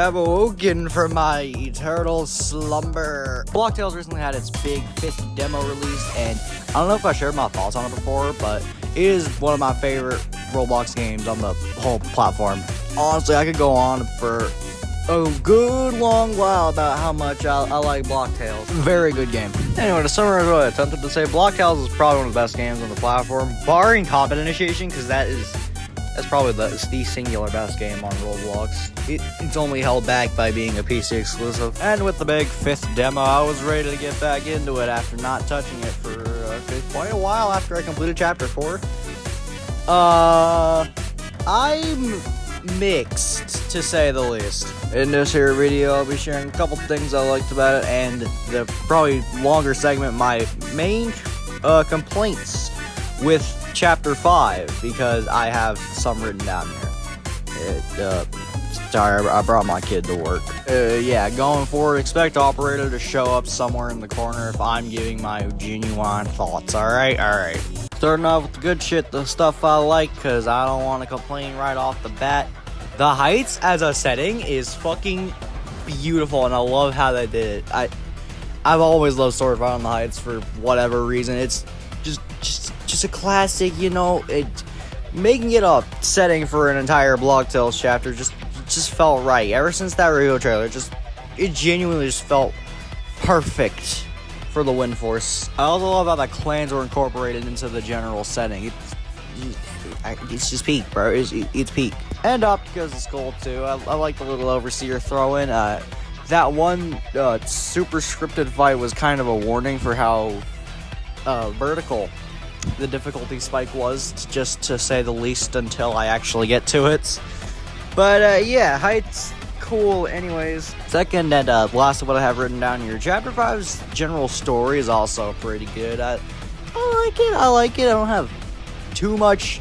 have awoken from my eternal slumber. Block Tales recently had its big 5th demo released, and I don't know if I shared my thoughts on it before, but it is one of my favorite Roblox games on the whole platform. Honestly, I could go on for a good long while about how much I like Block Tales. Very good game. Anyway, to summarize what I attempted to say, Block Tales is probably one of the best games on the platform, barring Combat Initiation, because that's probably the singular best game on Roblox. It's only held back by being a PC exclusive. And with the big 5th demo, I was ready to get back into it after not touching it for quite a while after I completed Chapter 4. I'm mixed, to say the least. In this here video, I'll be sharing a couple things I liked about it, and the probably longer segment, my main complaints with Chapter 5, because I have some written down here. Sorry, I brought my kid to work. Yeah, going forward, expect Operator to show up somewhere in the corner if I'm giving my genuine thoughts, alright? Alright. Starting off with the good shit, the stuff I like, because I don't want to complain right off the bat. The Heights as a setting is fucking beautiful, and I love how they did it. I've always loved Sword Fight on the Heights for whatever reason. It's just a classic, you know. Making it a setting for an entire Block Tales chapter just felt right. Ever since that Rio trailer, it genuinely just felt perfect for the Wind Force. I also love how the clans were incorporated into the general setting. It's just peak, bro. It's peak. And Optica's is cool too. I like the little Overseer throw-in. That one super scripted fight was kind of a warning for how vertical the difficulty spike was, just to say the least, until I actually get to it. But yeah, Heights, cool anyways. Second and last of what I have written down here, Chapter 5's general story is also pretty good. I like it. I don't have too much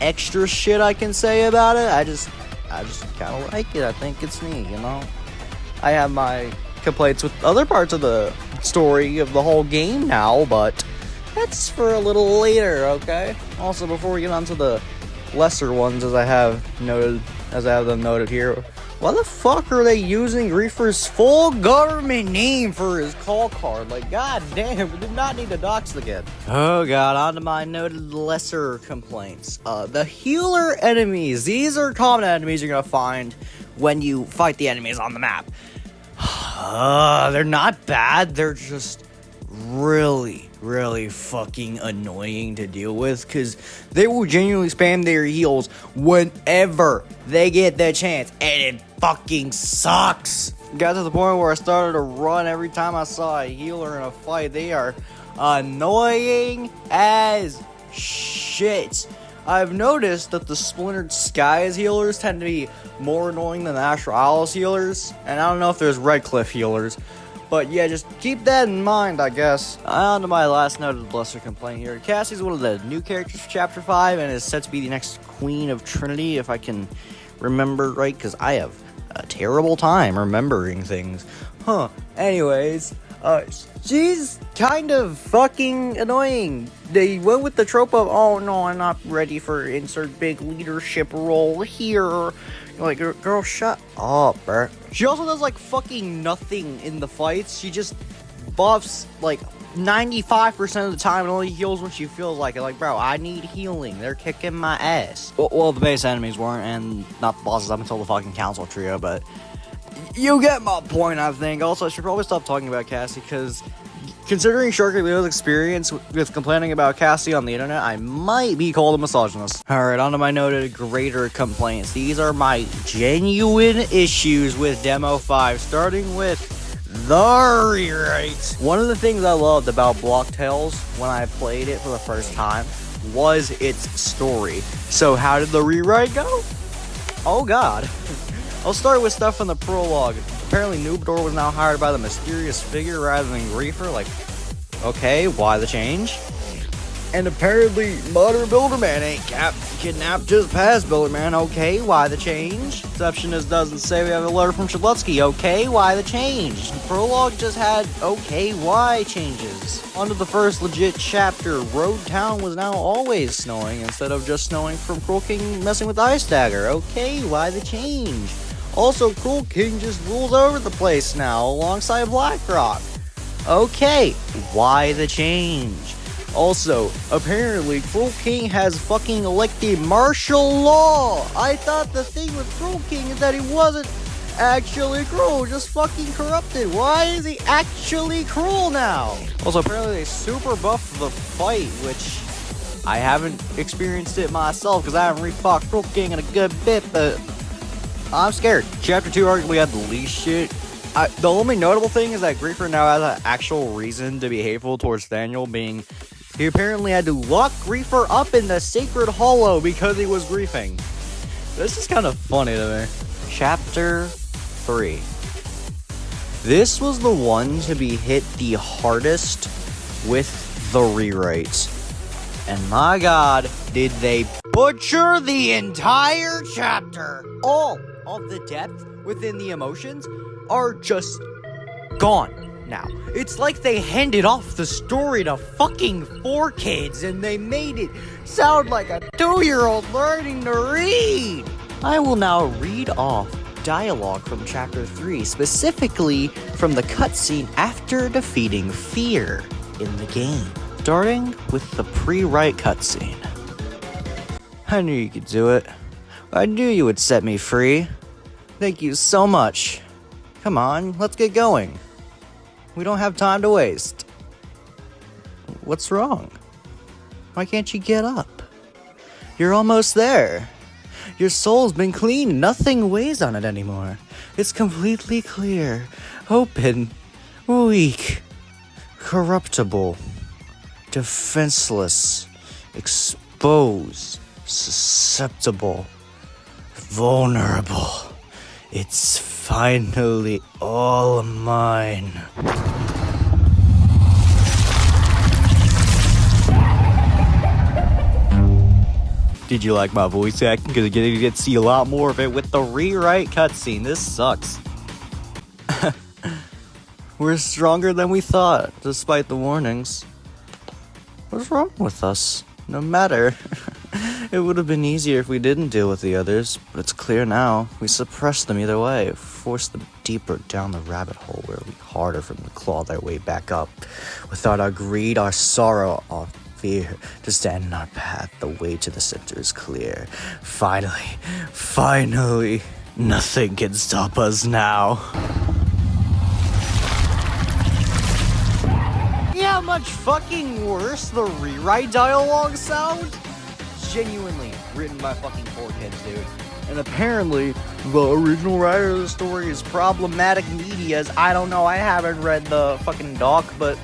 extra shit I can say about it. I just kind of like it. I think it's neat, you know. I have my complaints with other parts of the story of the whole game now, but that's for a little later, okay? Also, before we get on to the lesser ones, as I have them noted here, why the fuck are they using Reefer's full government name for his call card? Like, god damn, we did not need to dox the kid. Oh god, on to my noted lesser complaints. The healer enemies. These are common enemies you're gonna find when you fight the enemies on the map. They're not bad, they're just really fucking annoying to deal with, because they will genuinely spam their heals whenever they get the chance, and it fucking sucks. Got to the point where I started to run every time I saw a healer in a fight. They are annoying as shit. I've noticed that the Splintered Skies healers tend to be more annoying than the Astralis healers, and I don't know if there's Redcliffe healers. But yeah, just keep that in mind, I guess. On to my last noted lesser complaint here. Cassie's one of the new characters for Chapter 5 and is set to be the next Queen of Trinity, if I can remember right, because I have a terrible time remembering things. Anyways, she's kind of fucking annoying. They went with the trope of, oh no, I'm not ready for insert big leadership role here. Like, girl, shut up, bro. She also does, like, fucking nothing in the fights. She just buffs, like, 95% of the time and only heals when she feels like it. Like, bro, I need healing. They're kicking my ass. Well, the base enemies weren't, and not the bosses up until the fucking council trio, but you get my point, I think. Also, I should probably stop talking about Cassie, because considering Sharky Leo's experience with complaining about Cassie on the internet, I might be called a misogynist. Alright, on to my noted greater complaints. These are my genuine issues with Demo 5, starting with the rewrite. One of the things I loved about Block Tales when I played it for the first time was its story. So how did the rewrite go? Oh god. I'll start with stuff from the prologue. Apparently Noobador was now hired by the mysterious figure rather than Griefer. Like, okay, why the change? And apparently Mother Builderman ain't kidnapped just past Builderman. Okay, why the change? Receptionist doesn't say we have a letter from Shalutsky. Okay, why the change? Prologue just had okay, why changes. On to the first legit chapter. Road Town was now always snowing instead of just snowing from Cruel King messing with Ice Dagger. Okay, why the change? Also, Cruel King just rules over the place now, alongside Blackrock. Okay, why the change? Also, apparently, Cruel King has fucking elected martial law. I thought the thing with Cruel King is that he wasn't actually cruel, just fucking corrupted. Why is he actually cruel now? Also, apparently they super buffed the fight, which I haven't experienced it myself because I haven't refought Cruel King in a good bit, but I'm scared. Chapter 2 arguably had the least shit. The only notable thing is that Griefer now has an actual reason to be hateful towards Daniel, being he apparently had to lock Griefer up in the Sacred Hollow because he was griefing. This is kind of funny to me. Chapter 3. This was the one to be hit the hardest with the rewrites. And my god, did they butcher the entire chapter. All of the depth within the emotions are just gone now. It's like they handed off the story to fucking 4 kids and they made it sound like a 2-year-old learning to read. I will now read off dialogue from chapter 3, specifically from the cutscene after defeating Fear in the game, starting with the pre-write cutscene. I knew you could do it. I knew you would set me free. Thank you so much. Come on, let's get going. We don't have time to waste. What's wrong? Why can't you get up? You're almost there. Your soul's been cleaned. Nothing weighs on it anymore. It's completely clear, open, weak, corruptible, defenseless, exposed, susceptible, vulnerable. It's finally all mine. Did you like my voice acting? Because you're going to get to see a lot more of it with the rewrite cutscene. This sucks. We're stronger than we thought, despite the warnings. What's wrong with us? No matter. It would have been easier if we didn't deal with the others, but it's clear now. We suppressed them either way, forced them deeper down the rabbit hole where it would be harder for them to claw their way back up. Without our greed, our sorrow, our fear to stand in our path, the way to the center is clear. Finally, nothing can stop us now. Yeah, how much fucking worse the rewrite dialogue sound? Genuinely written by fucking 4 kids, dude. And apparently, the original writer of the story is problematic medias. I don't know, I haven't read the fucking doc, but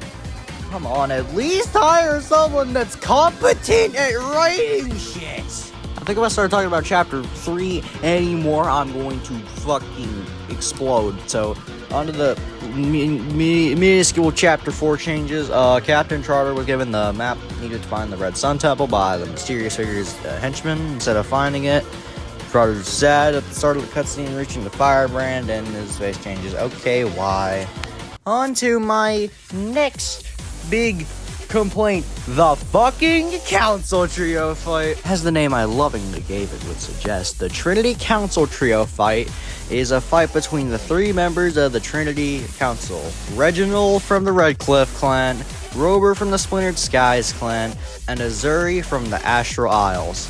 come on, at least hire someone that's competent at writing shit. I think if I start talking about chapter 3 anymore, I'm going to fucking explode. So, on to the minuscule chapter 4 changes. Captain Charter was given the map needed to find the Red Sun Temple by the mysterious figure's henchman. Instead of finding it, Charter's sad at the start of the cutscene, reaching the firebrand, and his face changes. Okay, why? On to my next big complaint. The fucking Council Trio fight. As the name I lovingly gave it would suggest, the Trinity Council Trio fight is a fight between the 3 members of the Trinity Council. Reginald from the Redcliffe clan, Rober from the Splintered Skies clan, and Azuri from the Astral Isles.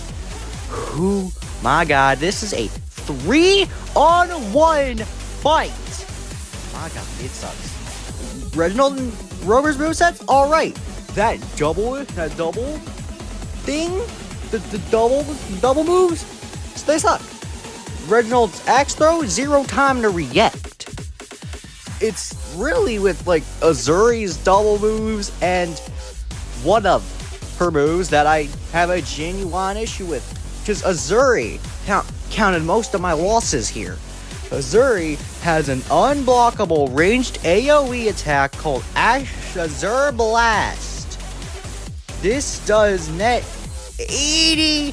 My god, this is a 3-on-1 fight. My god, it sucks. Reginald and Rober's movesets, alright. That double thing, the double moves, they suck. Reginald's axe throw, 0 time to react. It's really with like Azuri's double moves and one of her moves that I have a genuine issue with. Because Azuri counted most of my losses here. Azuri has an unblockable ranged AoE attack called Azur Blast. This does net 80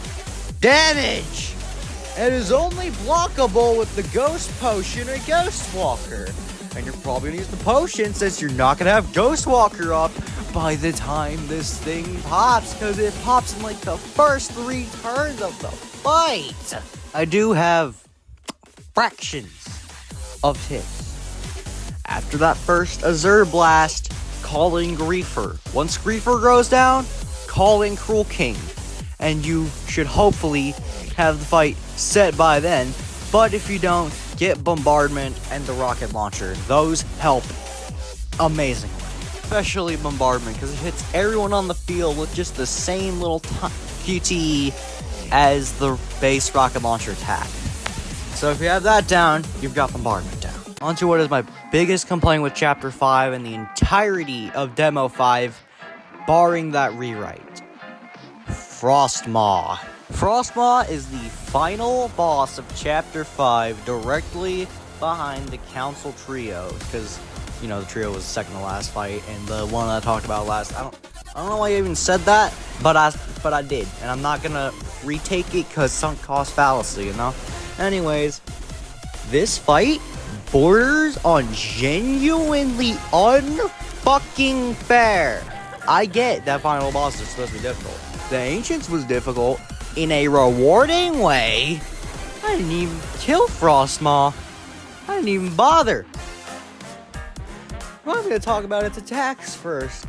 damage and is only blockable with the Ghost Potion or Ghost Walker. And you're probably gonna use the potion since you're not gonna have Ghost Walker up by the time this thing pops, because it pops in like the first 3 turns of the fight. I do have fractions of ticks. After that first Azure Blast, call in Griefer. Once Griefer goes down, call in Cruel King. And you should hopefully have the fight set by then. But if you don't, get Bombardment and the Rocket Launcher. Those help amazingly. Especially Bombardment, because it hits everyone on the field with just the same little QTE as the base Rocket Launcher attack. So if you have that down, you've got Bombardment down. On to what is my biggest complaint with Chapter 5 and the entirety of Demo 5, barring that rewrite. Frostmaw. Frostmaw is the final boss of Chapter 5, directly behind the Council Trio, because, you know, the trio was the second to last fight, and the one I talked about last, I don't know why I even said that, but I did, and I'm not gonna retake it, because sunk cost fallacy, you know? Anyways, this fight borders on genuinely unfucking fair. I get that final boss is supposed to be difficult. The Ancients was difficult in a rewarding way. I didn't even kill Frostmaw. I didn't even bother. Well, I'm going to talk about its attacks first.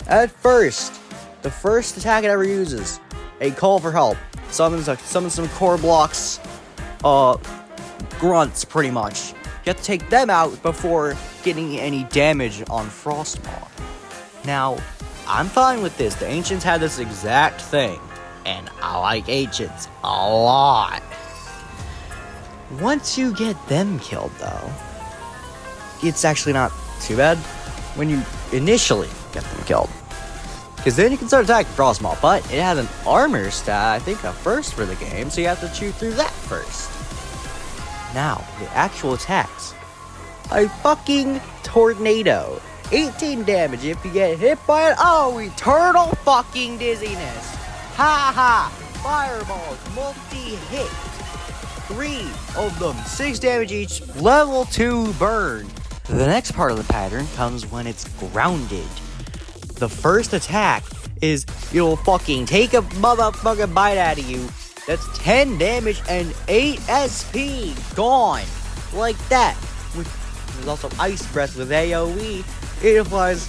At first, the first attack it ever uses, a call for help. Summons some core blocks, grunts pretty much. You have to take them out before getting any damage on Frostmaw. Now, I'm fine with this. The Ancients had this exact thing, and I like Ancients a lot. Once you get them killed, though, it's actually not too bad when you initially get them killed. Because then you can start attacking Frostmaw, but it has an armor stat, I think a first for the game, so you have to chew through that first. Now, the actual attacks. A fucking tornado. 18 damage if you get hit by it. Oh, eternal fucking dizziness. Ha ha. Fireballs, multi-hit. 3 of them, 6 damage each, level 2 burn. The next part of the pattern comes when it's grounded. The first attack is it'll fucking take a motherfucking bite out of you. That's 10 damage and 8 SP. Gone. Like that. There's also Ice Breath with AoE. It applies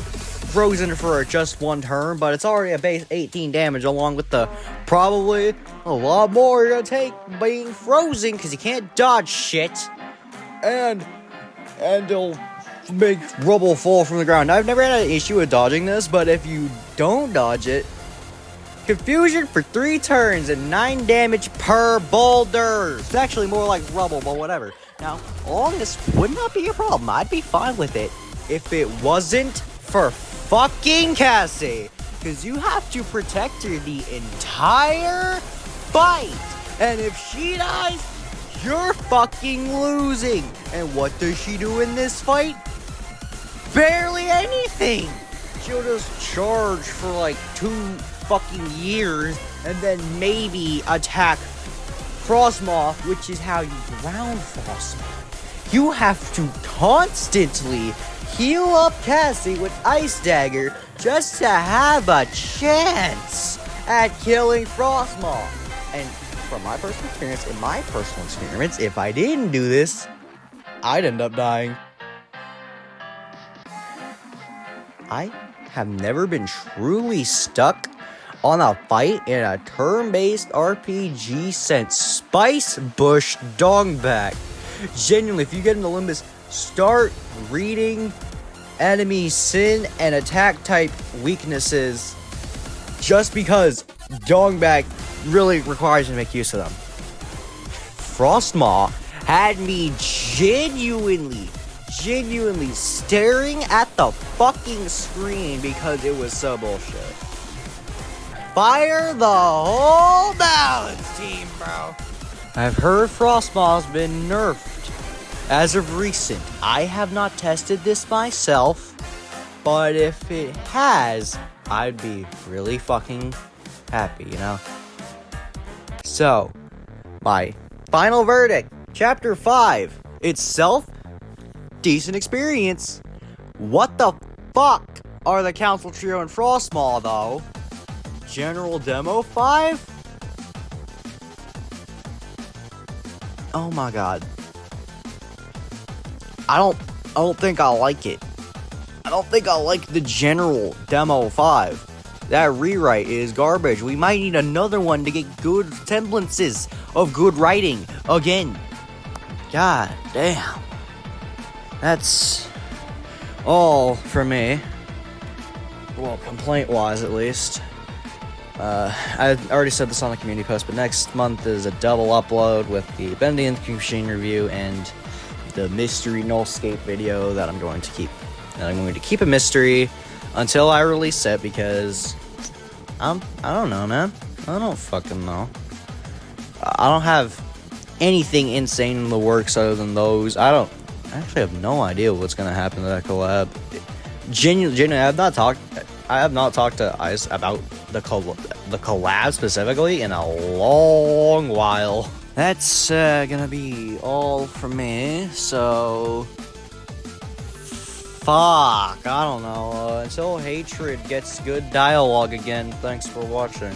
frozen for just one turn, but it's already a base 18 damage along with the probably a lot more you're gonna take being frozen because you can't dodge shit. And it'll make rubble fall from the ground. I've never had an issue with dodging this, but if you don't dodge it, confusion for 3 turns and 9 damage per boulder. It's actually more like rubble, but whatever. Now, all this would not be a problem. I'd be fine with it if it wasn't for fucking Cassie. Because you have to protect her the entire fight. And if she dies, you're fucking losing. And what does she do in this fight? Barely anything. She'll just charge for like 2 fucking years and then maybe attack Frostmaw, which is how you ground Frostmaw. You have to constantly heal up Cassie with Ice Dagger just to have a chance at killing Frostmaw. And from my personal experience, if I didn't do this, I'd end up dying. I have never been truly stuck on a fight in a turn-based RPG since Spice Bush Dongback. Genuinely, if you get into Olympus, start reading enemy sin and attack type weaknesses, just because Dongback really requires you to make use of them. Frostmaw had me genuinely staring at the fucking screen because it was so bullshit. Fire the whole balance team, bro. I've heard Frostmaw's been nerfed as of recent. I have not tested this myself, but if it has, I'd be really fucking happy, you know? So, my final verdict, Chapter 5, itself, decent experience. What the fuck are the Council Trio and Frostmaw, though? General Demo 5? Oh my god. I don't think I like it. I don't think I like the general Demo 5. That rewrite is garbage. We might need another one to get good semblances of good writing again. God damn. That's all for me. Well, complaint-wise, at least. I already said this on the community post, but next month is a double upload with the Bendy Machine review and the mystery nullscape video that I'm going to keep. And I'm going to keep a mystery until I release it because I don't know, man. I don't fucking know. I don't have anything insane in the works other than those. I actually have no idea what's gonna happen to that collab. Genuinely, I have not talked to Ice about the collab specifically in a long while. That's gonna be all from me. So fuck, I don't know. Until hatred gets good dialogue again. Thanks for watching.